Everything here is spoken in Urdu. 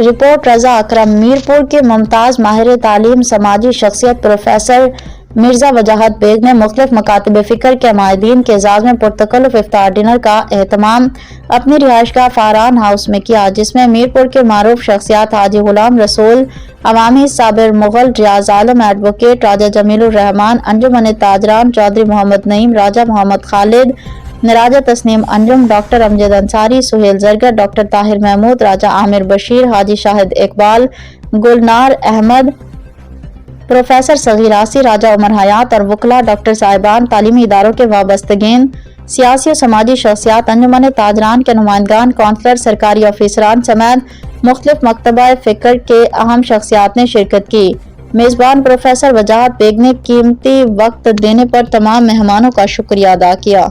رپورٹ رضا اکرم۔ میرپور کے ممتاز ماہر تعلیم سماجی شخصیت پروفیسر مرزا وجاہت بیگ نے مختلف مکاتب فکر کے عمائدین کے اعزاز میں پرتکلف افطار ڈنر کا اہتمام اپنی رہائش گاہ فاران ہاؤس میں کیا، جس میں میرپور کے معروف شخصیات حاجی غلام رسول عوامی، صابر مغل، ریاض عالم ایڈوکیٹ، راجہ جمیل الرحمان، انجمن تاجران، چودھری محمد نعیم، راجہ محمد خالد، راجہ تسنیم انجم، ڈاکٹر امجد انصاری، سہیل زرگر، ڈاکٹر طاہر محمود، راجہ عامر بشیر، حاجی شاہد اقبال، گلنار احمد، پروفیسر صغیر آسی، راجہ عمر حیات اور وکلاء، ڈاکٹر صاحبان، تعلیمی اداروں کے وابستگین، سیاسی و سماجی شخصیات، انجمن تاجران کے نمائندگان، کونسلر، سرکاری افسران سمیت مختلف مکتبہ فکر کے اہم شخصیات نے شرکت کی۔ میزبان پروفیسر وجاہت بیگ نے قیمتی وقت دینے پر تمام مہمانوں کا شکریہ ادا کیا۔